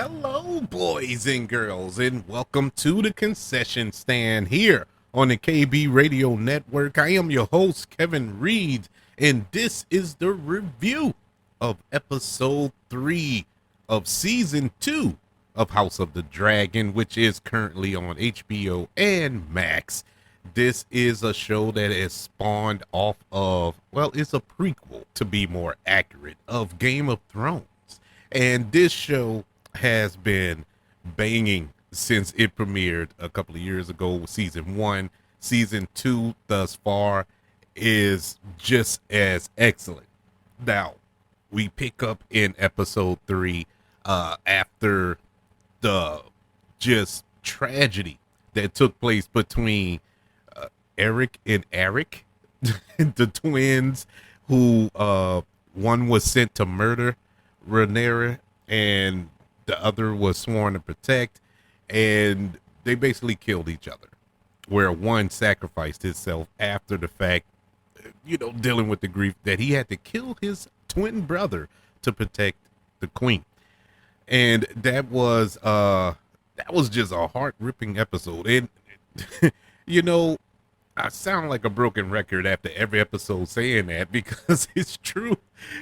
Hello, boys and girls, and welcome to the concession stand here on the KB Radio Network. I am your host, Kevin Reed, and this is the review of episode 3 of season 2 of House of the Dragon, which is currently on HBO and Max. This is a show that is spawned off of, well, it's a prequel, to be more accurate, of Game of Thrones. And this show has been banging since it premiered a couple of years ago with season 1. Season 2 thus far is just as excellent. Now, we pick up in episode 3 after the just tragedy that took place between Eric and Eric, the twins who one was sent to murder Rhaenyra and the other was sworn to protect, and they basically killed each other, where one sacrificed himself after the fact, dealing with the grief that he had to kill his twin brother to protect the queen. And that was just a heart-ripping episode. And I sound like a broken record after every episode saying that, because it's true.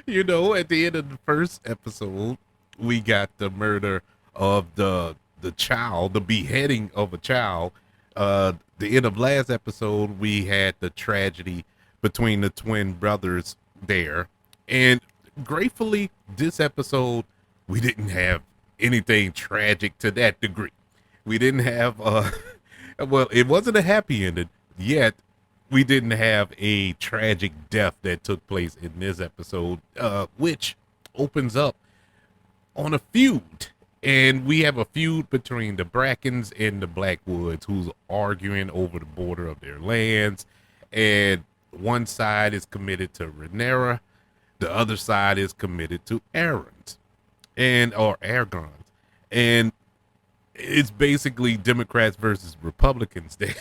At the end of the first episode, we got the murder of the child, the beheading of a child. The end of last episode, we had the tragedy between the twin brothers there. And gratefully, this episode, we didn't have anything tragic to that degree. We didn't have, well, it wasn't a happy ending, yet we didn't have a tragic death that took place in this episode, which opens up on a feud. And we have a feud between the Brackens and the Blackwoods, who's arguing over the border of their lands. And one side is committed to Rhaenyra, the other side is committed to Aarons or Aragons. And it's basically Democrats versus Republicans there.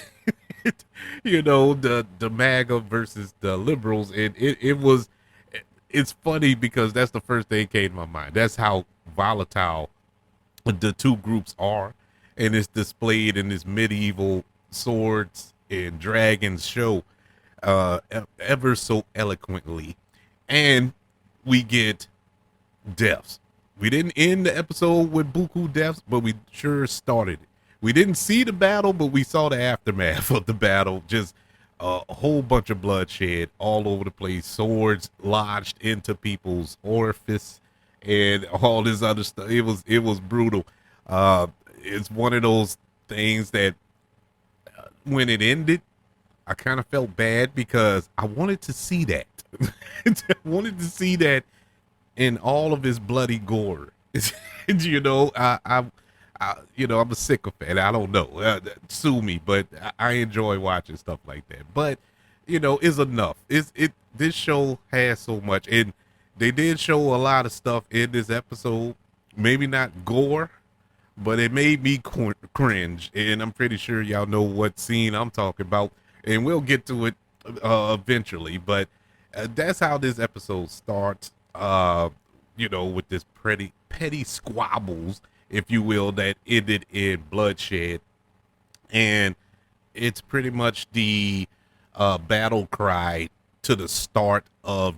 The MAGA versus the liberals. And it's funny because that's the first thing that came to my mind. That's how volatile the two groups are, and it's displayed in this medieval swords and dragons show ever so eloquently. And we get deaths. We didn't end the episode with buku deaths, but we sure started it. We didn't see the battle, but we saw the aftermath of the battle. Just a whole bunch of bloodshed all over the place, swords lodged into people's orifice and all this other stuff. It was brutal. It's one of those things that when it ended, I kind of felt bad because I wanted to see that. I wanted to see that in all of his bloody gore. I'm a sycophant. I don't know. Sue me, but I enjoy watching stuff like that. But it's enough. This show has so much, and they did show a lot of stuff in this episode. Maybe not gore, but it made me cringe. And I'm pretty sure y'all know what scene I'm talking about, and we'll get to it eventually. But that's how this episode starts. With this petty squabbles, if you will, that ended in bloodshed. And it's pretty much the battle cry to the start of,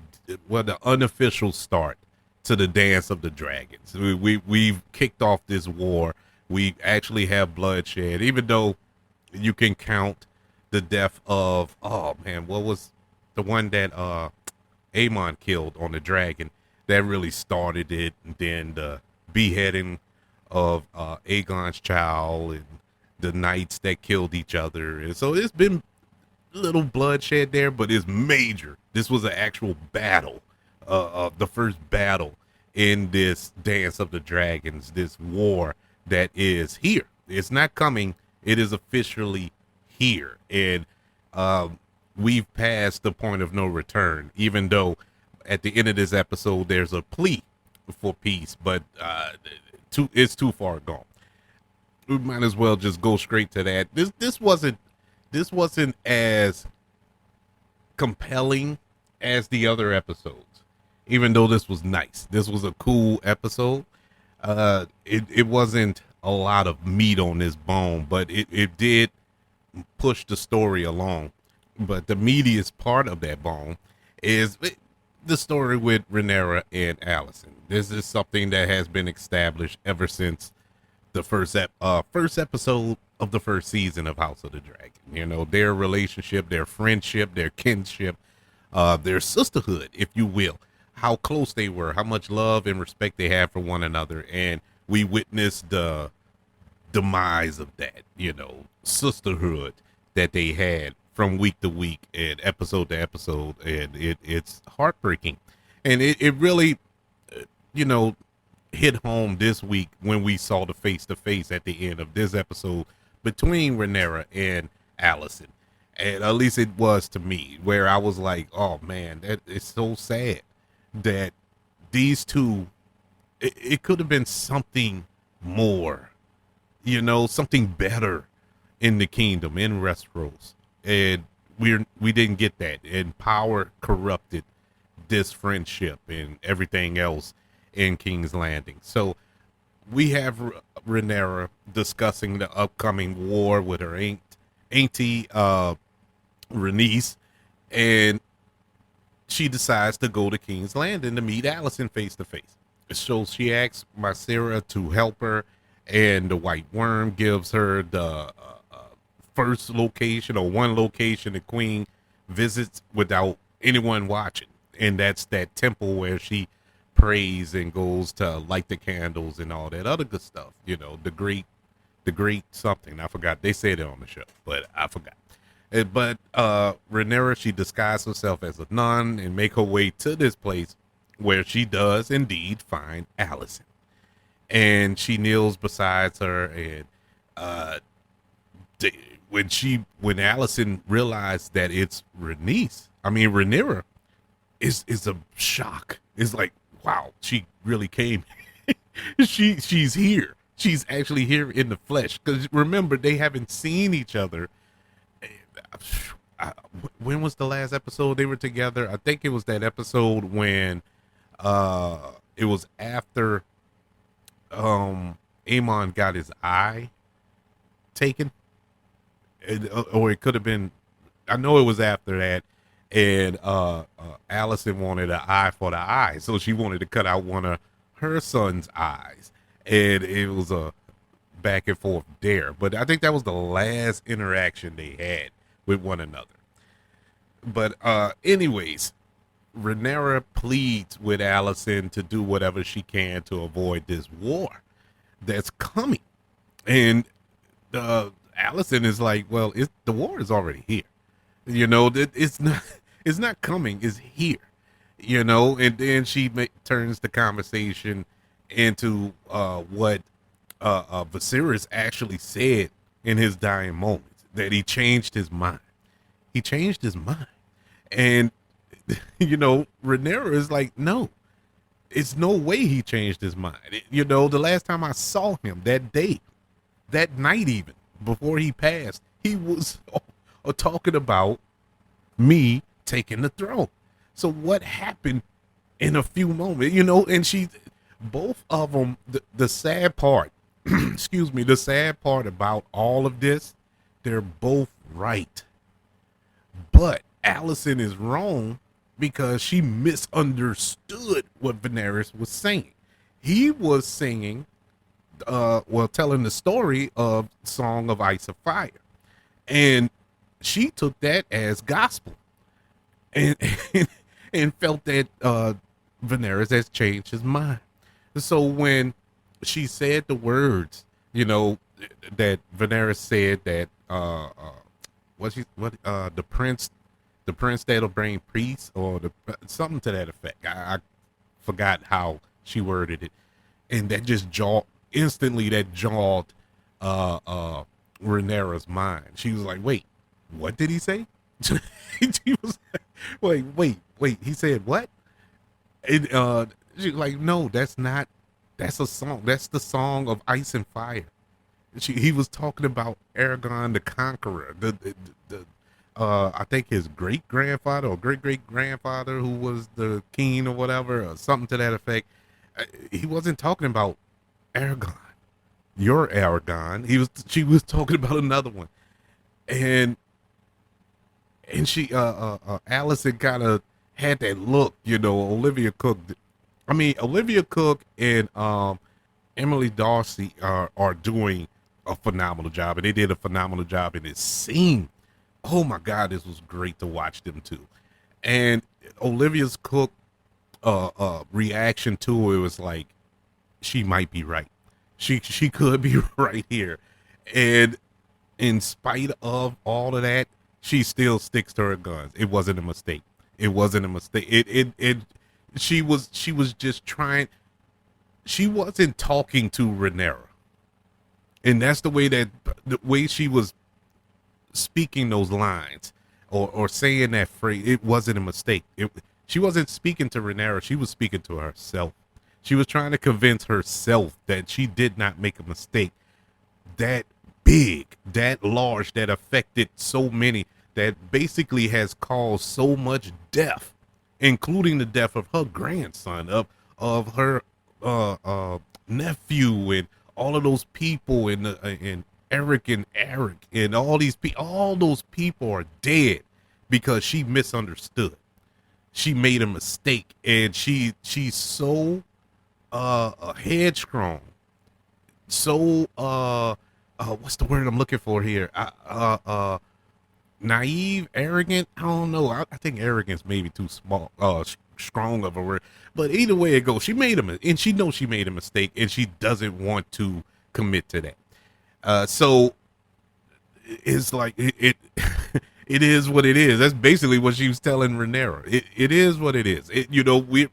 the unofficial start to the Dance of the Dragons. We've kicked off this war. We actually have bloodshed, even though you can count the death of, what was the one that Aemon killed on the dragon? That really started it. And then the beheading of Aegon's child and the knights that killed each other. And so it's been little bloodshed there, but it's major. This was an actual battle, the first battle in this Dance of the Dragons, this war that is here. It's not coming. It is officially here. And we've passed the point of no return, even though at the end of this episode, there's a plea for peace, but it's too far gone. We might as well just go straight to that. This wasn't as compelling as the other episodes, even though this was nice. This was a cool episode. It wasn't a lot of meat on this bone, but it did push the story along. But the meatiest part of that bone is the story with Rhaenyra and Allison. This is something that has been established ever since the first episode of the first season of House of the Dragon. You know, their relationship, their friendship, their kinship, their sisterhood, if you will, how close they were, how much love and respect they had for one another, and we witnessed the demise of that, you know, sisterhood that they had from week to week and episode to episode, and it's heartbreaking, and it really, you know, hit home this week when we saw the face to face at the end of this episode between Rhaenyra and Allison. And at least it was to me, where I was like, oh man, that is so sad that these two, it could have been something more, you know, something better in the kingdom, in Westeros. And we didn't get that. And power corrupted this friendship and everything else in King's Landing. So we have Rhaenyra discussing the upcoming war with her auntie Rhaenys, and she decides to go to King's Landing to meet Allison face to face. So she asks Mysera to help her, and the White Worm gives her the first location, or one location the Queen visits without anyone watching, and that's that temple where she prays and goes to light the candles and all that other good stuff. You know, the great something. I forgot. They said it on the show, but I forgot. But Rhaenyra, she disguised herself as a nun and make her way to this place where she does indeed find Allison. And she kneels beside her, and when Allison realized that it's Rhaenyra is a shock. It's like, wow, she really came. She's here. She's actually here in the flesh. Because remember, they haven't seen each other. When was the last episode they were together? I think it was that episode when it was after Aemon got his eye taken. Or it could have been, I know it was after that, and Allison wanted an eye for the eye, so she wanted to cut out one of her son's eyes, and it was a back and forth there. But I think that was the last interaction they had with one another. But anyways, Rhaenyra pleads with Allison to do whatever she can to avoid this war that's coming, and Allison is like, well, the war is already here. You know, it's not coming, it's here. You know, and then she turns the conversation into what Viserys actually said in his dying moments, that he changed his mind. He changed his mind. And, you know, Rhaenyra is like, no, it's no way he changed his mind. You know, the last time I saw him that day, that night even, before he passed, he was talking about me taking the throne. So what happened in a few moments, you know, and both of them, the sad part, excuse me, the sad part about all of this, they're both right. But Allison is wrong because she misunderstood what Daenerys was saying. He was singing, telling the story of Song of Ice and Fire. And she took that as gospel and and felt that Daenerys has changed his mind. So when she said the words, you know, that Daenerys said that the prince that'll bring peace, or something to that effect. I forgot how she worded it, and that just jawed Rhaenyra's mind. She was like, "Wait, what did he say?" She was like, wait, he said what? And she was like, "No, that's a song. That's the Song of Ice and Fire." He was talking about Aragon the Conqueror, I think his great grandfather or great great grandfather, who was the king or whatever, or something to that effect. He wasn't talking about Aragon, your Aragon. She was talking about another one, and she Allison kind of had that look, Olivia Cook. I mean, Olivia Cook and Emily Darcy are doing a phenomenal job, and they did a phenomenal job in this scene. Oh my God, this was great to watch them too. And Olivia's Cook reaction to it was like, she might be right. She could be right here. And in spite of all of that, she still sticks to her guns. It wasn't a mistake. It wasn't a mistake. It she was just trying. She wasn't talking to Rhaenyra, and that's the way she was speaking those lines or saying that phrase. It wasn't a mistake. She wasn't speaking to Rhaenyra. She was speaking to herself. She was trying to convince herself that she did not make a mistake that big, that large, that affected so many, that basically has caused so much death, including the death of her grandson, of her nephew, and all of those people, and Eric and all those people are dead because she misunderstood. She made a mistake, and she's so headstrong, so what's the word I'm looking for here? Naive, arrogant. I don't know. I think arrogance maybe too small, strong of a word. But either way it goes, she made and she knows she made a mistake, and she doesn't want to commit to that. So it's like it it is what it is. That's basically what she was telling Rhaenyra. It is what it is. We,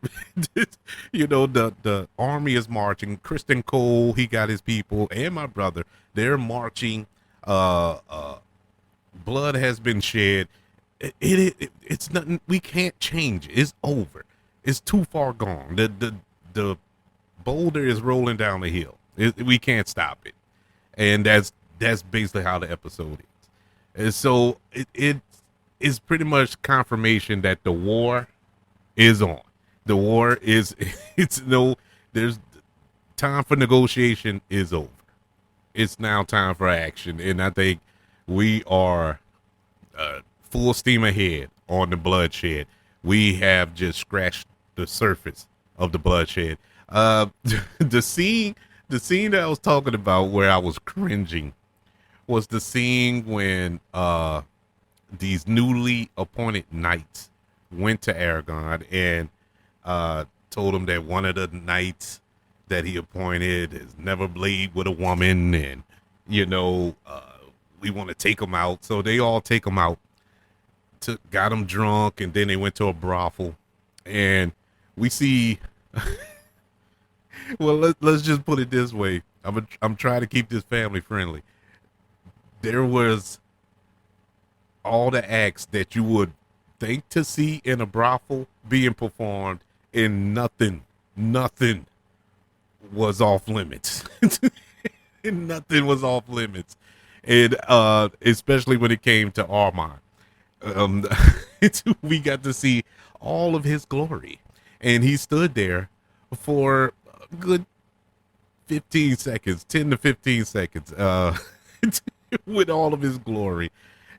the army is marching. Kristen Cole, he got his people, and my brother, they're marching. Blood has been shed. It's nothing. We can't change it. It's over. It's too far gone. The boulder is rolling down the hill. We can't stop it, and that's basically how the episode is. And so it is pretty much confirmation that the war is on. The war is there's time for negotiation is over. It's now time for action, and I think we are full steam ahead on the bloodshed. We have just scratched the surface of the bloodshed. The scene that I was talking about where I was cringing was the scene when these newly appointed knights went to Aragon and told him that one of the knights that he appointed has never played with a woman, and we want to take him out. So they all take him out, got him drunk, and then they went to a brothel. And we see, well, let's just put it this way. I'm trying to keep this family friendly. There was all the acts that you would think to see in a brothel being performed, and nothing was off limits. Nothing was off limits. And especially when it came to Armand. We got to see all of his glory. And he stood there for a good 15 seconds, 10 to 15 seconds, with all of his glory.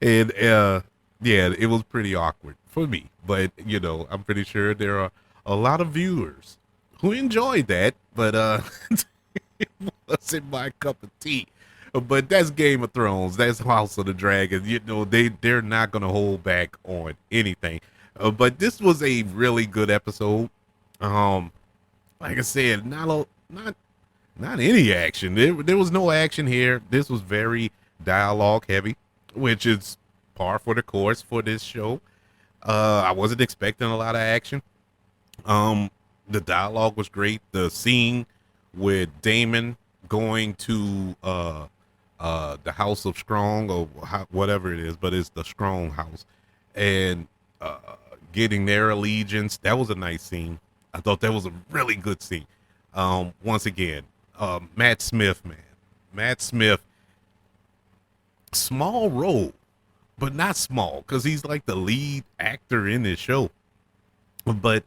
And yeah, it was pretty awkward for me. But, I'm pretty sure there are a lot of viewers who enjoyed that, but it wasn't my cup of tea. But that's Game of Thrones. That's House of the Dragon. They're not going to hold back on anything. But this was a really good episode. Like I said, not any action. There was no action here. This was very dialogue heavy, which is par for the course for this show. I wasn't expecting a lot of action. The dialogue was great. The scene with Damon going to the House of Strong, or whatever it is, but it's the Strong House, and getting their allegiance, that was a nice scene. I thought that was a really good scene. Once again, Matt Smith, small role, but not small, because he's like the lead actor in this show, but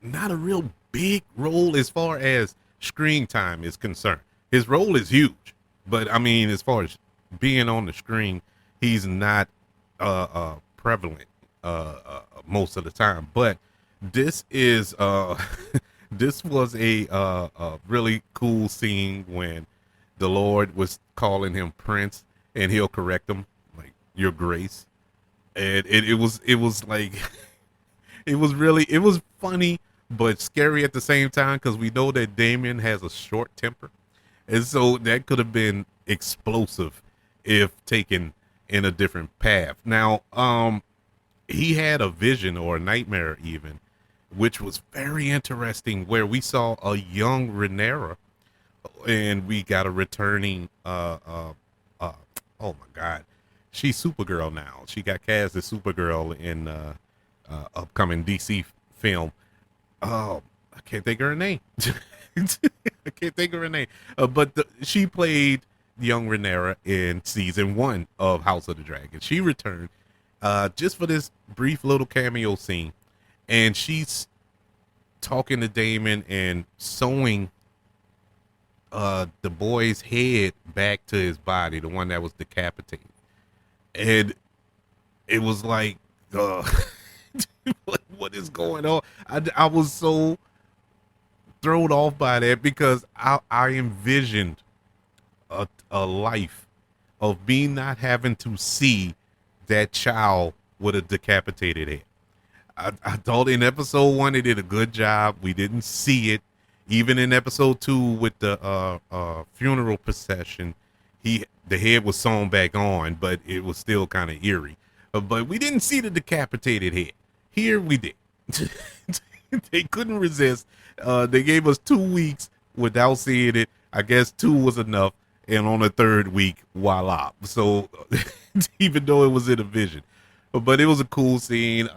not a real big role as far as screen time is concerned. His role is huge, but I mean, as far as being on the screen, he's not prevalent most of the time. But this is this was a really cool scene when the Lord was calling him Prince, and he'll correct him like Your Grace, and it was like it was funny but scary at the same time because we know that Damien has a short temper, and so that could have been explosive if taken in a different path. Now, he had a vision or a nightmare even, which was very interesting, where we saw a young Rhaenyra, and we got a returning oh my god, she's Supergirl now. She got cast as Supergirl in upcoming DC film. Oh, I can't think of her name. I can't think of her name. But she played young Rhaenyra in season 1 of House of the Dragon. She returned just for this brief little cameo scene, and she's talking to Damon and sewing the boy's head back to his body, the one that was decapitated. And it was like, what is going on? I was so thrown off by that because I envisioned a life of me not having to see that child with a decapitated head. I thought in episode 1 they did a good job. We didn't see it. Even in episode 2 with the funeral procession, the head was sewn back on, but it was still kind of eerie. But we didn't see the decapitated head. Here we did. They couldn't resist. They gave us 2 weeks without seeing it. I guess 2 was enough. And on the 3rd week, voila. So even though it was in a vision, but it was a cool scene.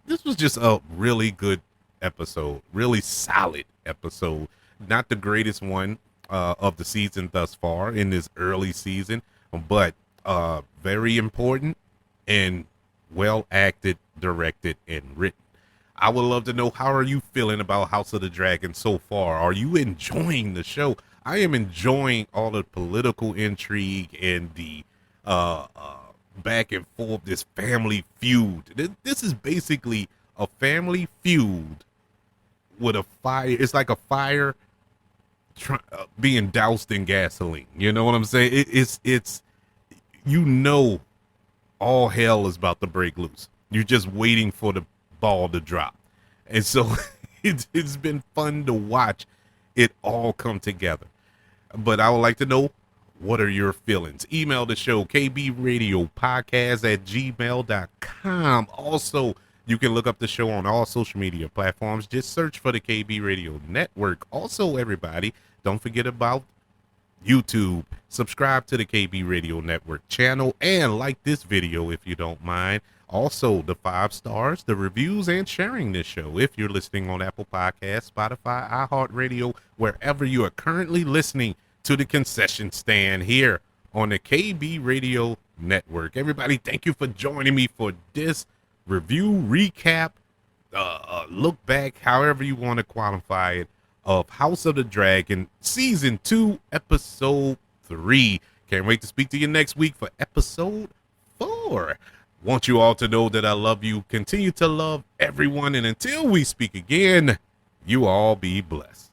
This was just a really good episode, really solid episode. Not the greatest one of the season thus far in this early season, but very important and well acted, directed, and written. I would love to know, how are you feeling about House of the Dragon so far? Are you enjoying the show? I am enjoying all the political intrigue and the back and forth, this family feud. This is basically a family feud with a fire. It's like a fire being doused in gasoline. You know what I'm saying? It's all hell is about to break loose. You're just waiting for the ball to drop. And so it's been fun to watch it all come together. But I would like to know, what are your feelings? Email the show, kbradiopodcast@gmail.com. Also, you can look up the show on all social media platforms. Just search for the KB Radio Network. Also, everybody, don't forget about YouTube. Subscribe to the KB Radio Network channel and like this video if you don't mind. Also, the 5 stars, the reviews, and sharing this show if you're listening on Apple Podcasts, Spotify, iHeartRadio, wherever you are currently listening to the concession stand here on the KB Radio Network. Everybody, thank you for joining me for this review, recap, look back, however you want to qualify it, of House of the Dragon, Season 2, Episode 3. Can't wait to speak to you next week for Episode 4. Want you all to know that I love you. Continue to love everyone. And until we speak again, you all be blessed.